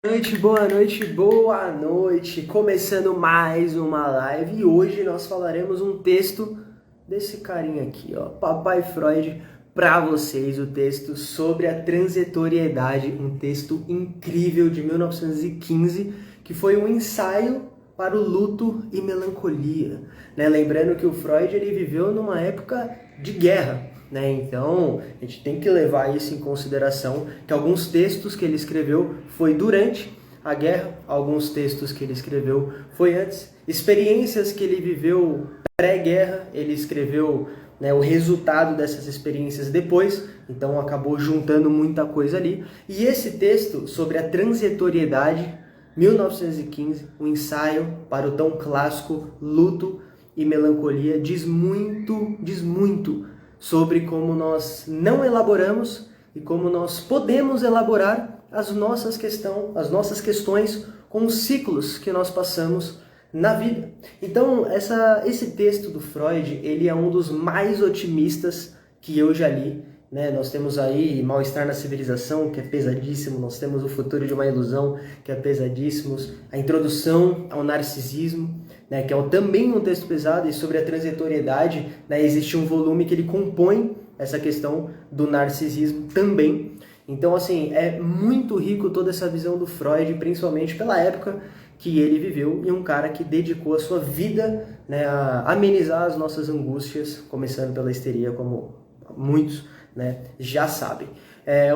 Boa noite, boa noite! Começando mais uma live e hoje nós falaremos um texto desse carinha aqui, ó, Papai Freud, para vocês, o texto sobre a transitoriedade, um texto incrível de 1915, que foi um ensaio para o luto e melancolia, né? Lembrando que o Freud ele viveu numa época de guerra, né? Então a gente tem que levar isso em consideração, que alguns textos que ele escreveu foi durante a guerra, alguns textos que ele escreveu foi antes, experiências que ele viveu pré-guerra, ele escreveu, né, o resultado dessas experiências depois, então acabou juntando muita coisa ali. E esse texto sobre a transitoriedade, 1915, um ensaio para o tão clássico Luto e Melancolia, diz muito sobre como nós não elaboramos e como nós podemos elaborar as nossas questões com os ciclos que nós passamos na vida. Então, esse texto do Freud, ele é um dos mais otimistas que eu já li, né? Nós temos aí Mal-Estar na Civilização, que é pesadíssimo, nós temos O Futuro de uma Ilusão, que é pesadíssimo, a Introdução ao Narcisismo, né, que é também um texto pesado, e sobre a transitoriedade, né, existe um volume que ele compõe essa questão do narcisismo também. Então, assim, é muito rico toda essa visão do Freud, principalmente pela época que ele viveu, e um cara que dedicou a sua vida, né, a amenizar as nossas angústias, começando pela histeria, como muitos, né, já sabem.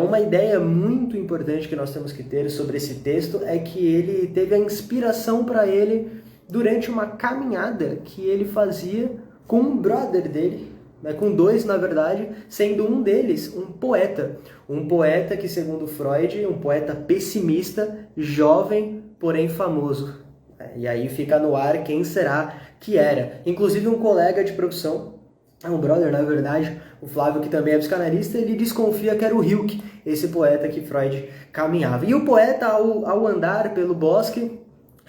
Uma ideia muito importante que nós temos que ter sobre esse texto é que ele teve a inspiração para ele durante uma caminhada que ele fazia com um brother dele, né, com dois, na verdade, sendo um deles um poeta que, segundo Freud, um poeta pessimista, jovem, porém famoso. E aí fica no ar quem será que era. Inclusive um colega de profissão, um brother, na verdade, o Flávio, que também é psicanalista, ele desconfia que era o Hilke, esse poeta que Freud caminhava. E o poeta, ao andar pelo bosque,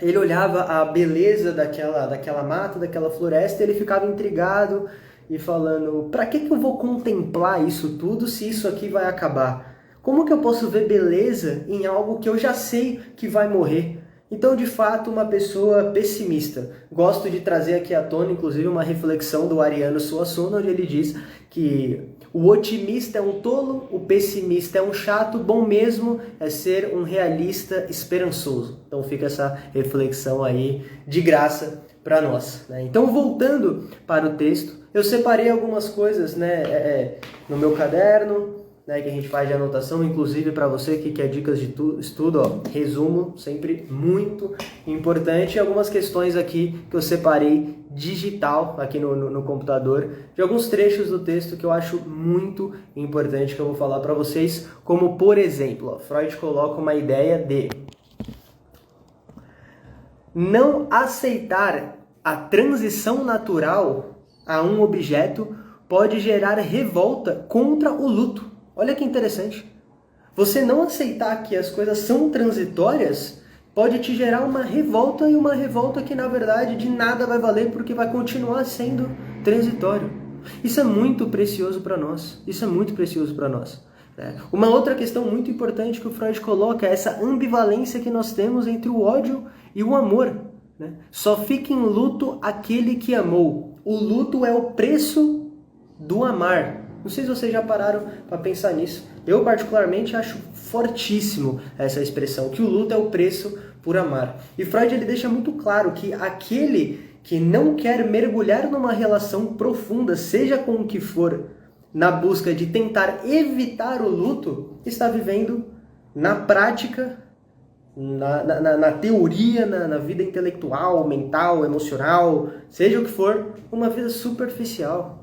ele olhava a beleza daquela mata, daquela floresta, e ele ficava intrigado e falando, para que eu vou contemplar isso tudo se isso aqui vai acabar? Como que eu posso ver beleza em algo que eu já sei que vai morrer? Então, de fato, uma pessoa pessimista. Gosto de trazer aqui à tona, inclusive, uma reflexão do Ariano Suassuna, onde ele diz que o otimista é um tolo, o pessimista é um chato, bom mesmo é ser um realista esperançoso. Então fica essa reflexão aí de graça para nós, né? Então, voltando para o texto, eu separei algumas coisas, né, no meu caderno, né, que a gente faz de anotação, inclusive para você que quer dicas de estudo, ó, resumo, sempre muito importante, e algumas questões aqui que eu separei digital aqui no computador, de alguns trechos do texto que eu acho muito importante, que eu vou falar para vocês, como por exemplo, ó, Freud coloca uma ideia de não aceitar a transição natural a um objeto pode gerar revolta contra o luto. Olha que interessante. Você não aceitar que as coisas são transitórias pode te gerar uma revolta, e uma revolta que, na verdade, de nada vai valer porque vai continuar sendo transitório. Isso é muito precioso para nós. Isso é muito precioso para nós. Uma outra questão muito importante que o Freud coloca é essa ambivalência que nós temos entre o ódio e o amor, né? Só fica em luto aquele que amou. O luto é o preço do amar. Não sei se vocês já pararam para pensar nisso. Eu, particularmente, acho fortíssimo essa expressão, que o luto é o preço por amar. E Freud ele deixa muito claro que aquele que não quer mergulhar numa relação profunda, seja com o que for, na busca de tentar evitar o luto, está vivendo na prática, na teoria, na vida intelectual, mental, emocional, seja o que for, uma vida superficial.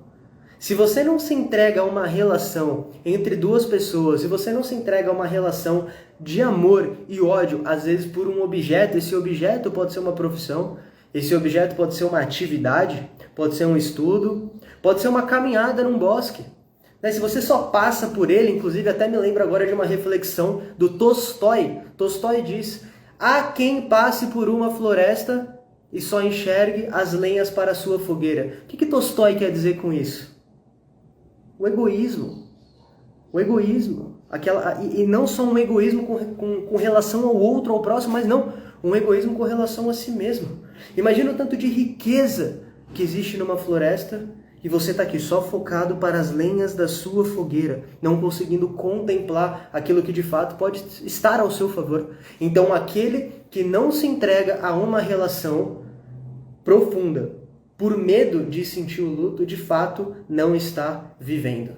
Se você não se entrega a uma relação entre duas pessoas, se você não se entrega a uma relação de amor e ódio, às vezes por um objeto, esse objeto pode ser uma profissão, esse objeto pode ser uma atividade, pode ser um estudo, pode ser uma caminhada num bosque. Se você só passa por ele, inclusive até me lembro agora de uma reflexão do Tolstói. Tolstói diz, há quem passe por uma floresta e só enxergue as lenhas para a sua fogueira. O que Tolstói quer dizer com isso? O egoísmo. O egoísmo. E não só um egoísmo com relação ao outro, ao próximo, mas não, um egoísmo com relação a si mesmo. Imagina o tanto de riqueza que existe numa floresta e você está aqui só focado para as lenhas da sua fogueira, não conseguindo contemplar aquilo que de fato pode estar ao seu favor. Então aquele que não se entrega a uma relação profunda, por medo de sentir o luto, de fato não está vivendo.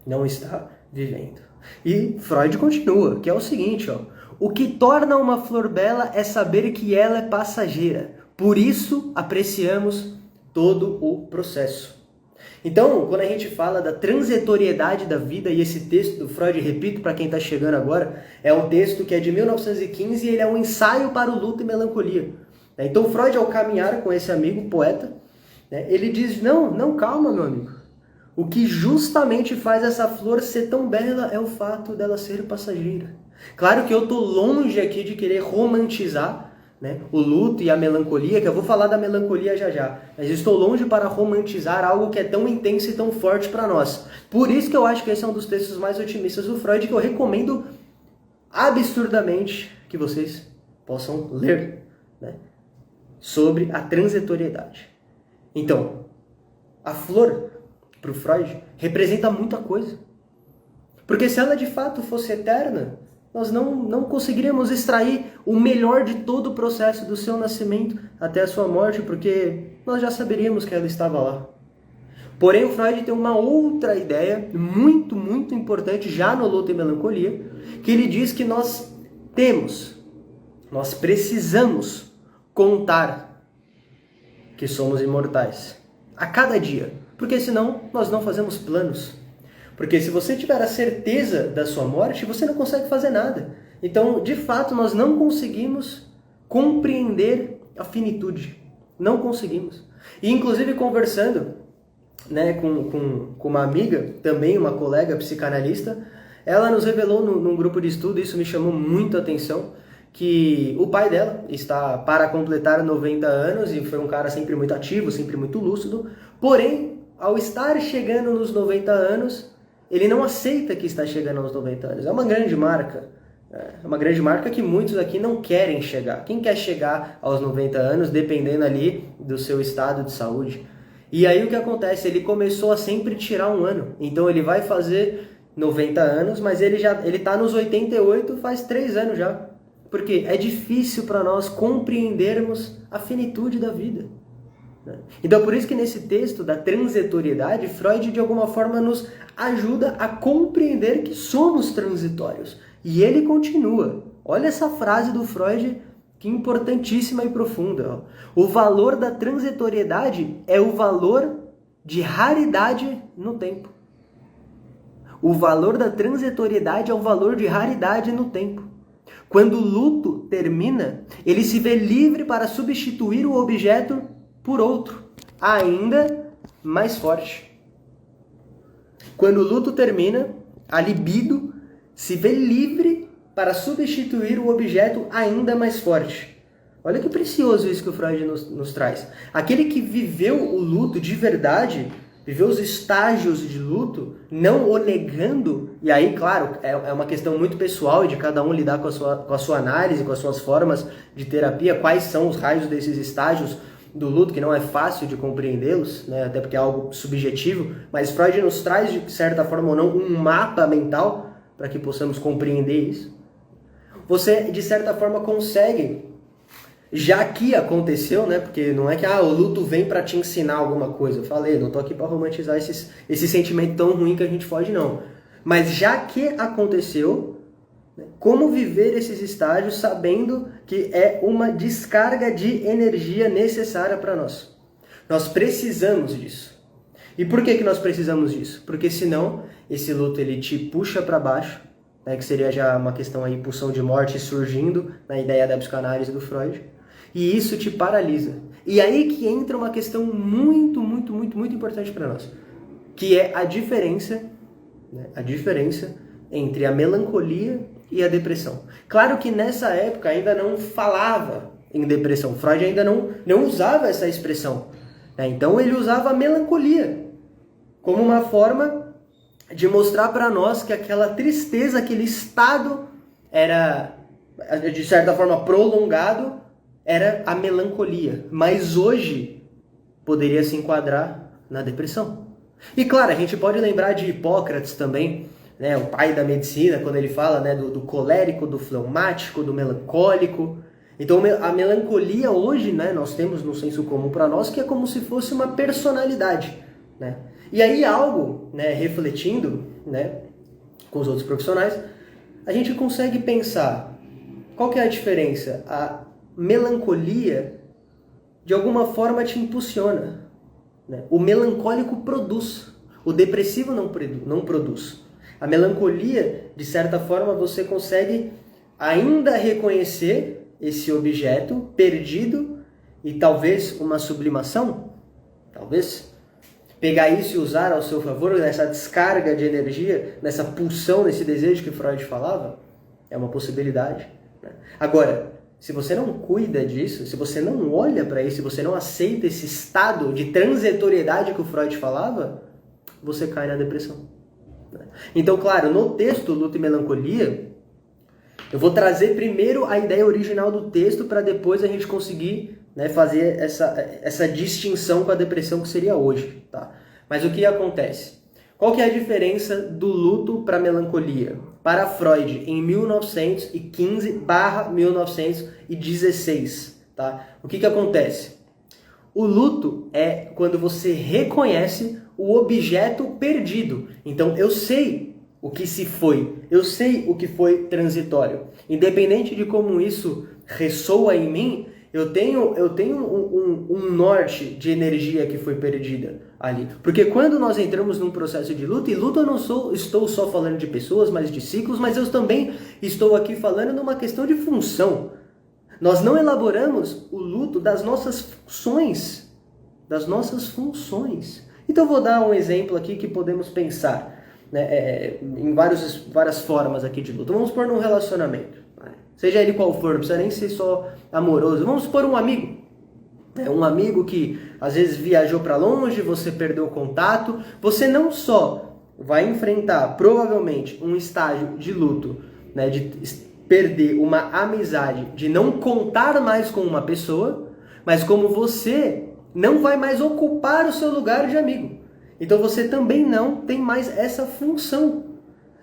Não está vivendo. E Freud continua, que é o seguinte, ó: o que torna uma flor bela é saber que ela é passageira. Por isso apreciamos todo o processo. Então, quando a gente fala da transitoriedade da vida, e esse texto do Freud, repito para quem está chegando agora, é um texto que é de 1915 e ele é um ensaio para o luto e melancolia. Então Freud, ao caminhar com esse amigo poeta, ele diz, não, calma, meu amigo. O que justamente faz essa flor ser tão bela é o fato dela ser passageira. Claro que eu estou longe aqui de querer romantizar, né, o luto e a melancolia, que eu vou falar da melancolia já, mas estou longe para romantizar algo que é tão intenso e tão forte para nós. Por isso que eu acho que esse é um dos textos mais otimistas do Freud, que eu recomendo absurdamente que vocês possam ler, né, sobre a transitoriedade. Então, a flor, para o Freud, representa muita coisa. Porque se ela de fato fosse eterna, nós não conseguiríamos extrair o melhor de todo o processo do seu nascimento até a sua morte, porque nós já saberíamos que ela estava lá. Porém, o Freud tem uma outra ideia muito, muito importante já no Luto e Melancolia, que ele diz que nós precisamos contar que somos imortais a cada dia, porque senão nós não fazemos planos. Porque se você tiver a certeza da sua morte, você não consegue fazer nada. Então, de fato, nós não conseguimos compreender a finitude. Não conseguimos. E, inclusive, conversando, né, com uma amiga, também uma colega psicanalista, ela nos revelou num grupo de estudo, isso me chamou muito a atenção, que o pai dela está para completar 90 anos e foi um cara sempre muito ativo, sempre muito lúcido. Porém, ao estar chegando nos 90 anos, ele não aceita que está chegando aos 90 anos. É uma grande marca. É uma grande marca que muitos aqui não querem chegar. Quem quer chegar aos 90 anos, dependendo ali do seu estado de saúde? E aí o que acontece? Ele começou a sempre tirar um ano. Então ele vai fazer 90 anos, mas ele está nos 88 faz 3 anos já. Porque é difícil para nós compreendermos a finitude da vida. Então, por isso que nesse texto da transitoriedade, Freud de alguma forma nos ajuda a compreender que somos transitórios. E ele continua. Olha essa frase do Freud, que importantíssima e profunda. O valor da transitoriedade é o valor de raridade no tempo. O valor da transitoriedade é o valor de raridade no tempo. Quando o luto termina, ele se vê livre para substituir o objeto por outro, ainda mais forte. Quando o luto termina, a libido se vê livre para substituir o objeto ainda mais forte. Olha que precioso isso que o Freud nos traz. Aquele que viveu o luto de verdade, viveu os estágios de luto, não o negando, e aí, claro, é uma questão muito pessoal de cada um lidar com a sua análise, com as suas formas de terapia, quais são os raios desses estágios do luto, que não é fácil de compreendê-los, né? Até porque é algo subjetivo, mas Freud nos traz, de certa forma ou não, um mapa mental para que possamos compreender isso. Você, de certa forma, consegue, já que aconteceu, né? Porque não é que o luto vem para te ensinar alguma coisa. Eu falei, não tô aqui para romantizar esse sentimento tão ruim que a gente foge, não. Mas já que aconteceu, como viver esses estágios sabendo que é uma descarga de energia necessária para nós. Nós precisamos disso. E por que nós precisamos disso? Porque senão esse luto ele te puxa para baixo, né, que seria já uma questão aí, pulsão de morte surgindo na ideia da psicanálise do Freud, e isso te paralisa. E aí que entra uma questão muito, muito, muito, muito importante para nós, que é a diferença, né, entre a melancolia e a depressão. Claro que nessa época ainda não falava em depressão. Freud ainda não usava essa expressão. Então ele usava a melancolia como uma forma de mostrar para nós que aquela tristeza, aquele estado era, de certa forma, prolongado, era a melancolia. Mas hoje poderia se enquadrar na depressão. E claro, a gente pode lembrar de Hipócrates também, né, o pai da medicina, quando ele fala, né, do colérico, do fleumático, do melancólico. Então a melancolia hoje, né, nós temos no senso comum para nós que é como se fosse uma personalidade, né? E aí algo, né, refletindo, né, com os outros profissionais, a gente consegue pensar qual que é a diferença. A melancolia de alguma forma te impulsiona, né? O melancólico produz, o depressivo não produz. A melancolia, de certa forma, você consegue ainda reconhecer esse objeto perdido e talvez uma sublimação, talvez pegar isso e usar ao seu favor, nessa descarga de energia, nessa pulsão, nesse desejo que Freud falava, é uma possibilidade, né? Agora, se você não cuida disso, se você não olha para isso, se você não aceita esse estado de transitoriedade que o Freud falava, você cai na depressão. Então, claro, no texto Luto e Melancolia, eu vou trazer primeiro a ideia original do texto para depois a gente conseguir, né, fazer essa distinção com a depressão que seria hoje, tá? Mas o que acontece? Qual que é a diferença do luto para a melancolia? Para Freud, em 1915/1916, tá? O que acontece? O luto é quando você reconhece o objeto perdido. Então, eu sei o que se foi, eu sei o que foi transitório. Independente de como isso ressoa em mim, eu tenho um norte de energia que foi perdida ali. Porque quando nós entramos num processo de luto, e luto eu não estou só falando de pessoas, mas de ciclos, mas eu também estou aqui falando numa questão de função. Nós não elaboramos o luto das nossas funções. Das nossas funções. Então eu vou dar um exemplo aqui que podemos pensar, né, em várias formas aqui de luto. Vamos supor num relacionamento, né? Seja ele qual for, não precisa nem ser só amoroso. Vamos supor um amigo. Um amigo que às vezes viajou para longe, você perdeu o contato. Você não só vai enfrentar provavelmente um estágio de luto, né, de perder uma amizade, de não contar mais com uma pessoa, mas como você não vai mais ocupar o seu lugar de amigo. Então você também não tem mais essa função.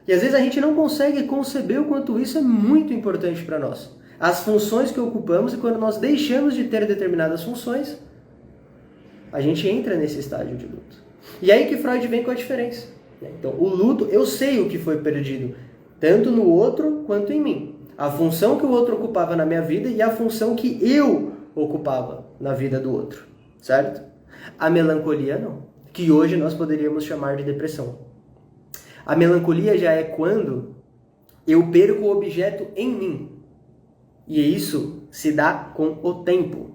E às vezes a gente não consegue conceber o quanto isso é muito importante para nós. As funções que ocupamos, e quando nós deixamos de ter determinadas funções, a gente entra nesse estágio de luto. E aí que Freud vem com a diferença. Então, o luto, eu sei o que foi perdido, tanto no outro quanto em mim. A função que o outro ocupava na minha vida e a função que eu ocupava na vida do outro. Certo? A melancolia não, que hoje nós poderíamos chamar de depressão. A melancolia já é quando eu perco o objeto em mim. E isso se dá com o tempo.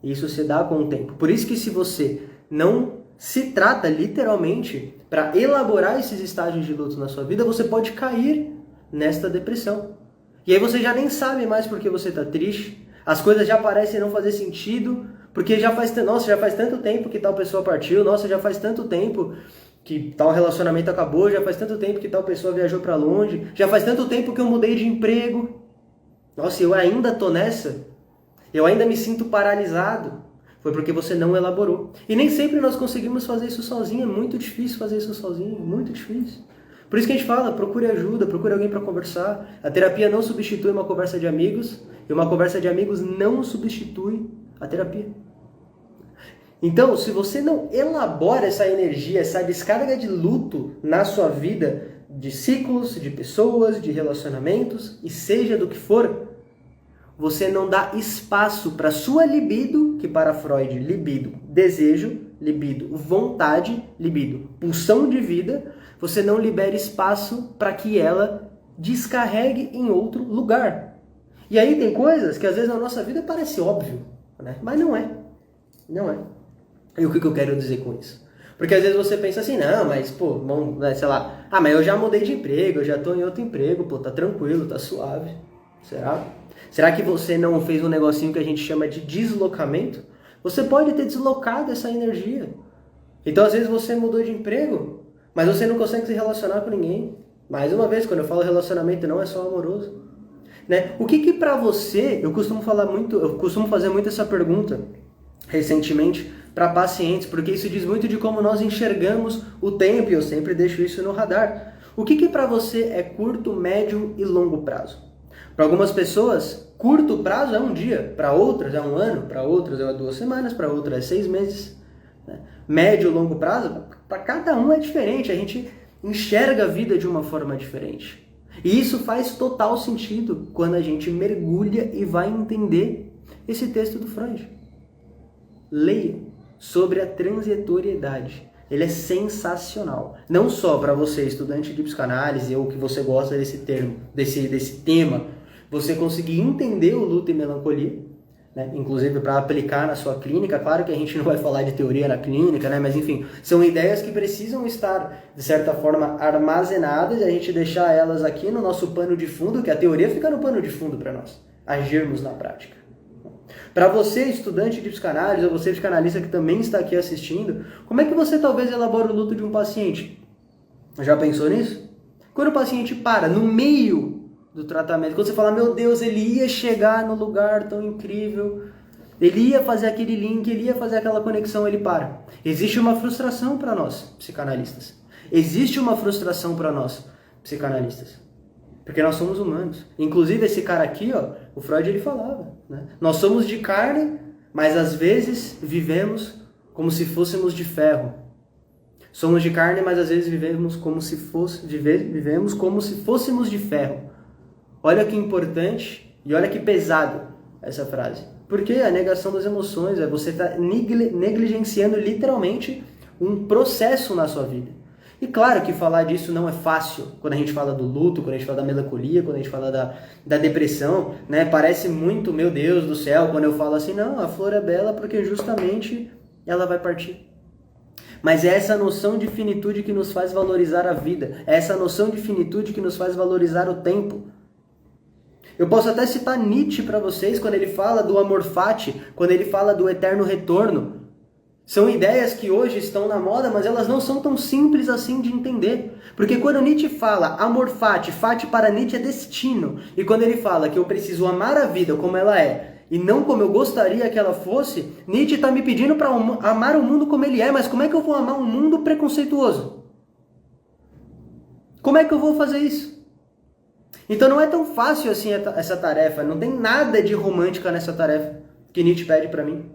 Isso se dá com o tempo. Por isso que se você não se trata literalmente para elaborar esses estágios de luto na sua vida, você pode cair nesta depressão. E aí você já nem sabe mais por que você está triste. As coisas já parecem não fazer sentido. Porque já faz tanto tempo que tal pessoa partiu, nossa, já faz tanto tempo que tal relacionamento acabou, já faz tanto tempo que tal pessoa viajou para longe, já faz tanto tempo que eu mudei de emprego. Nossa, eu ainda tô nessa? Eu ainda me sinto paralisado. Foi porque você não elaborou. E nem sempre nós conseguimos fazer isso sozinho, é muito difícil fazer isso sozinho, muito difícil. Por isso que a gente fala, procure ajuda, procure alguém para conversar. A terapia não substitui uma conversa de amigos, e uma conversa de amigos não substitui a terapia. Então, se você não elabora essa energia, essa descarga de luto na sua vida, de ciclos, de pessoas, de relacionamentos, e seja do que for, você não dá espaço para sua libido, que para Freud, libido, desejo, libido, vontade, libido, pulsão de vida, você não libera espaço para que ela descarregue em outro lugar. E aí tem coisas que às vezes na nossa vida parece óbvio, né? Mas não é. Não é. E o que eu quero dizer com isso? Porque às vezes você pensa assim, não, mas pô, sei lá, mas eu já mudei de emprego, eu já estou em outro emprego, pô, tá tranquilo, tá suave. Será? Será que você não fez um negocinho que a gente chama de deslocamento? Você pode ter deslocado essa energia. Então às vezes você mudou de emprego, mas você não consegue se relacionar com ninguém. Mais uma vez, quando eu falo relacionamento, não é só amoroso. Né? O que para você, eu costumo fazer muito essa pergunta recentemente para pacientes, porque isso diz muito de como nós enxergamos o tempo, e eu sempre deixo isso no radar. O que para você é curto, médio e longo prazo? Para algumas pessoas, curto prazo é um dia, para outras é um ano, para outras é 2 semanas, para outras é 6 meses. Né? Médio e longo prazo, para cada um é diferente, a gente enxerga a vida de uma forma diferente. E isso faz total sentido quando a gente mergulha e vai entender esse texto do Freud. Leia sobre a transitoriedade. Ele é sensacional. Não só para você, estudante de psicanálise, ou que você gosta desse termo, desse tema, você conseguir entender o luto e melancolia, né? Inclusive para aplicar na sua clínica. Claro que a gente não vai falar de teoria na clínica, né? Mas enfim, são ideias que precisam estar, de certa forma, armazenadas e a gente deixar elas aqui no nosso pano de fundo, que a teoria fica no pano de fundo para nós agirmos na prática. Para você, estudante de psicanálise, ou você psicanalista que também está aqui assistindo, como é que você talvez elabora o luto de um paciente? Já pensou nisso? Quando o paciente para no meio do tratamento, quando você fala, meu Deus, ele ia chegar no lugar tão incrível, ele ia fazer aquele link, ele ia fazer aquela conexão, ele para. Existe uma frustração para nós, psicanalistas. Existe uma frustração para nós, psicanalistas. Porque nós somos humanos. Inclusive, esse cara aqui, ó, o Freud, ele falava, né? Nós somos de carne, mas às vezes vivemos como se fôssemos de ferro. Somos de carne, mas às vezes vivemos como se fôssemos de ferro. Olha que importante e olha que pesado essa frase. Porque a negação das emoções, você está negligenciando literalmente um processo na sua vida. E claro que falar disso não é fácil, quando a gente fala do luto, quando a gente fala da melancolia, quando a gente fala da depressão, né? Parece muito, meu Deus do céu, quando eu falo assim, não, a flor é bela porque justamente ela vai partir. Mas é essa noção de finitude que nos faz valorizar a vida, é essa noção de finitude que nos faz valorizar o tempo. Eu posso até citar Nietzsche para vocês, quando ele fala do amor fati, quando ele fala do eterno retorno. São ideias que hoje estão na moda, mas elas não são tão simples assim de entender. Porque quando Nietzsche fala amor fati, fati para Nietzsche é destino. E quando ele fala que eu preciso amar a vida como ela é, e não como eu gostaria que ela fosse, Nietzsche está me pedindo para amar o mundo como ele é, mas como é que eu vou amar um mundo preconceituoso? Como é que eu vou fazer isso? Então não é tão fácil assim essa tarefa, não tem nada de romântica nessa tarefa que Nietzsche pede para mim.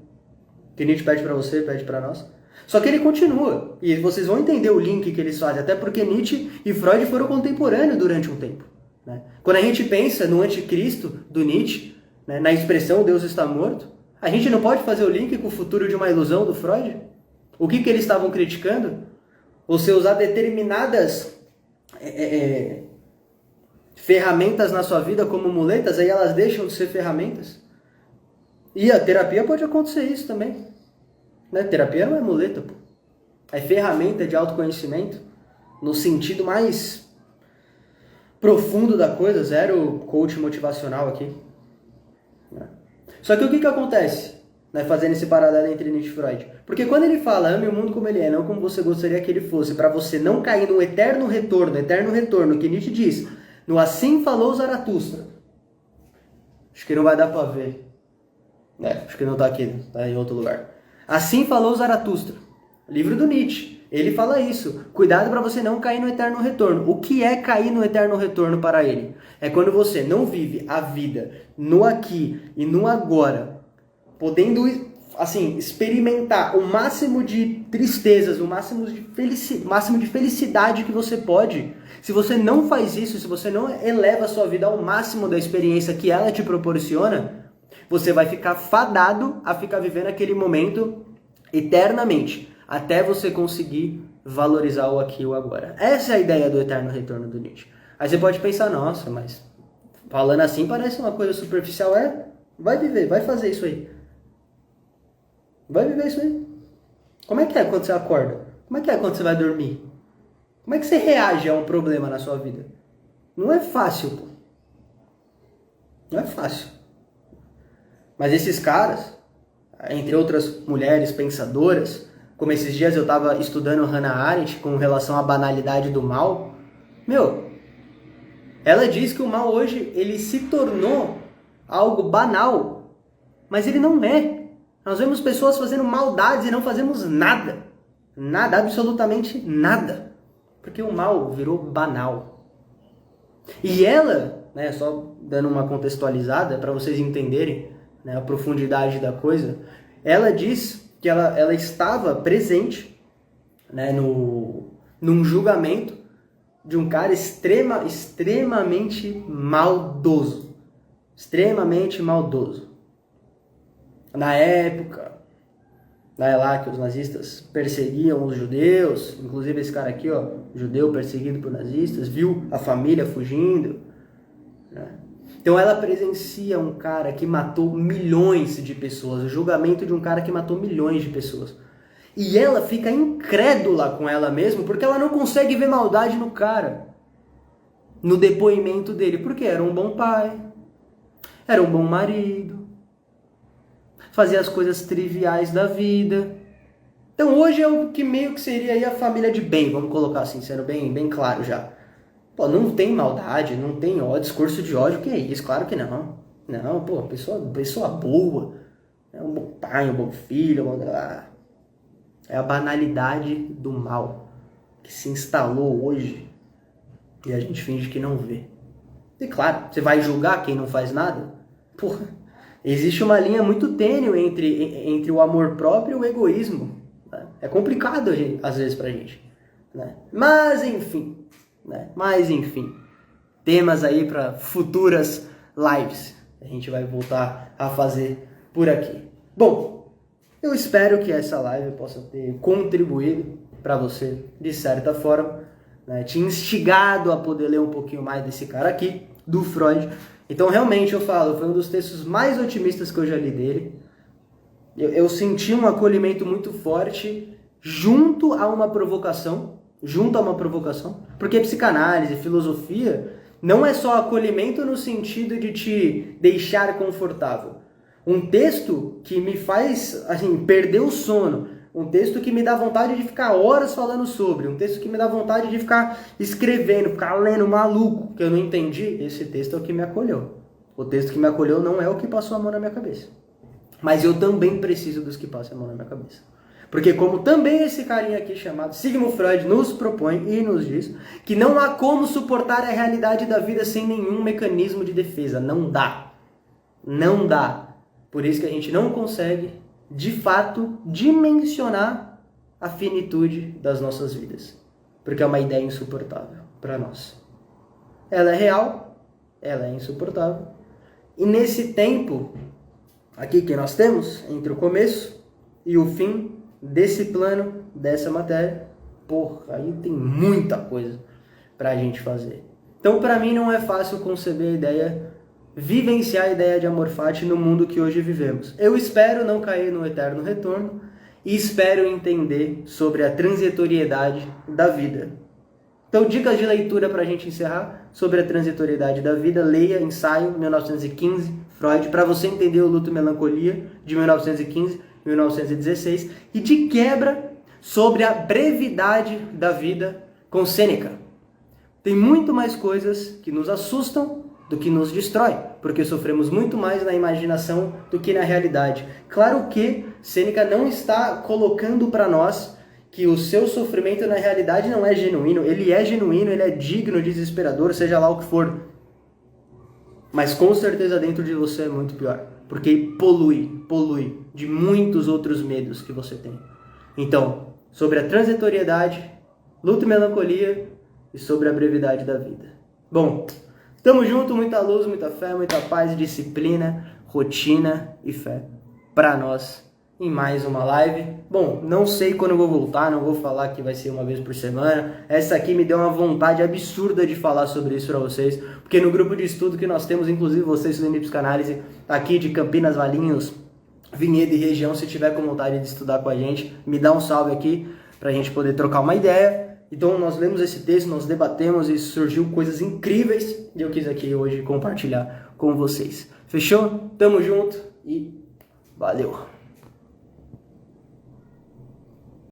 Que Nietzsche pede para você, pede para nós. Só que ele continua, e vocês vão entender o link que eles fazem, até porque Nietzsche e Freud foram contemporâneos durante um tempo. Né? Quando a gente pensa no anticristo do Nietzsche, né, na expressão Deus está morto, a gente não pode fazer o link com o futuro de uma ilusão do Freud? O que eles estavam criticando? Você usar determinadas ferramentas na sua vida como muletas, aí elas deixam de ser ferramentas? E a terapia pode acontecer isso também. Né? Terapia não é muleta, pô. É ferramenta de autoconhecimento no sentido mais profundo da coisa, zero coach motivacional aqui. Só que o que acontece, né, fazendo esse paralelo entre Nietzsche e Freud? Porque quando ele fala, ame o mundo como ele é, não como você gostaria que ele fosse, para você não cair no eterno retorno, que Nietzsche diz, no assim falou Zaratustra. Acho que não vai dar para ver. Acho que não está aqui, está em outro lugar. Assim falou Zaratustra, livro do Nietzsche. Ele fala isso. Cuidado para você não cair no eterno retorno. O que é cair no eterno retorno para ele? É quando você não vive a vida no aqui e no agora, podendo assim experimentar o máximo de tristezas, o máximo de felicidade que você pode. Se você não faz isso, se você não eleva a sua vida ao máximo da experiência que ela te proporciona, você vai ficar fadado a ficar vivendo aquele momento eternamente, até você conseguir valorizar o aqui e o agora. Essa é a ideia do eterno retorno do Nietzsche. Aí você pode pensar, nossa, mas falando assim parece uma coisa superficial. Vai viver, vai fazer isso aí. Vai viver isso aí. Como é que é quando você acorda? Como é que é quando você vai dormir? Como é que você reage a um problema na sua vida? Não é fácil, pô. Não é fácil. Mas esses caras, entre outras mulheres pensadoras, como esses dias eu estava estudando Hannah Arendt com relação à banalidade do mal, ela diz que o mal hoje ele se tornou algo banal, mas ele não é. Nós vemos pessoas fazendo maldades e não fazemos nada. Nada, absolutamente nada. Porque o mal virou banal. E ela, né, só dando uma contextualizada para vocês entenderem, né, a profundidade da coisa, ela diz que ela estava presente, né, num julgamento de um cara extremamente maldoso. Extremamente maldoso. Na época, lá que os nazistas perseguiam os judeus, inclusive esse cara aqui, judeu perseguido por nazistas, viu a família fugindo, né? Então ela presencia um cara que matou milhões de pessoas, o julgamento de um cara que matou milhões de pessoas. E ela fica incrédula com ela mesma, porque ela não consegue ver maldade no cara, no depoimento dele, porque era um bom pai, era um bom marido, fazia as coisas triviais da vida. Então hoje é o que meio que seria aí a família de bem, vamos colocar assim, sendo bem claro já. Pô, não tem maldade, não tem discurso de ódio, que é isso? Claro que não. Não, pô, pessoa boa, é um bom pai, um bom filho, é a banalidade do mal que se instalou hoje e a gente finge que não vê. E claro, você vai julgar quem não faz nada? Porra, existe uma linha muito tênue entre o amor próprio e o egoísmo. Né? É complicado às vezes pra gente. Né? Mas enfim, temas aí para futuras lives. A gente vai voltar a fazer por aqui. Bom, eu espero que essa live possa ter contribuído para você de certa forma, né? Te instigado a poder ler um pouquinho mais desse cara aqui, do Freud. Então realmente eu falo, foi um dos textos mais otimistas que eu já li dele. Eu senti um acolhimento muito forte junto a uma provocação, porque psicanálise, filosofia, não é só acolhimento no sentido de te deixar confortável. Um texto que me faz, assim, perder o sono, um texto que me dá vontade de ficar horas falando sobre, um texto que me dá vontade de ficar escrevendo, ficar lendo maluco, que eu não entendi, esse texto é o que me acolheu. O texto que me acolheu não é o que passou a mão na minha cabeça. Mas eu também preciso dos que passam a mão na minha cabeça. Porque como também esse carinha aqui chamado Sigmund Freud nos propõe e nos diz que não há como suportar a realidade da vida sem nenhum mecanismo de defesa. Não dá. Não dá. Por isso que a gente não consegue, de fato, dimensionar a finitude das nossas vidas. Porque é uma ideia insuportável para nós. Ela é real, ela é insuportável. E nesse tempo aqui que nós temos, entre o começo e o fim desse plano, dessa matéria, porra, aí tem muita coisa pra gente fazer. Então, pra mim, não é fácil conceber a ideia, vivenciar a ideia de amor fati no mundo que hoje vivemos. Eu espero não cair no eterno retorno e espero entender sobre a transitoriedade da vida. Então, dicas de leitura pra gente encerrar sobre a transitoriedade da vida. Leia Ensaio, 1915, Freud, para você entender o Luto e Melancolia, de 1915, 1916, e de quebra sobre a brevidade da vida com Sêneca. Tem muito mais coisas que nos assustam do que nos destrói, porque sofremos muito mais na imaginação do que na realidade. Claro que Sêneca não está colocando para nós que o seu sofrimento na realidade não é genuíno, ele é digno, desesperador, seja lá o que for. Mas com certeza dentro de você é muito pior, porque polui de muitos outros medos que você tem. Então, sobre a transitoriedade, luto e melancolia e sobre a brevidade da vida. Bom, tamo junto, muita luz, muita fé, muita paz, disciplina, rotina e fé para nós em mais uma live. Bom, não sei quando eu vou voltar, não vou falar que vai ser uma vez por semana. Essa aqui me deu uma vontade absurda de falar sobre isso para vocês, porque no grupo de estudo que nós temos, inclusive vocês estudando psicanálise aqui de Campinas, Valinhos, Vinhedo e região, se tiver com vontade de estudar com a gente, me dá um salve aqui pra gente poder trocar uma ideia. Então nós lemos esse texto, nós debatemos e surgiu coisas incríveis e eu quis aqui hoje compartilhar com vocês. Fechou? Tamo junto e valeu!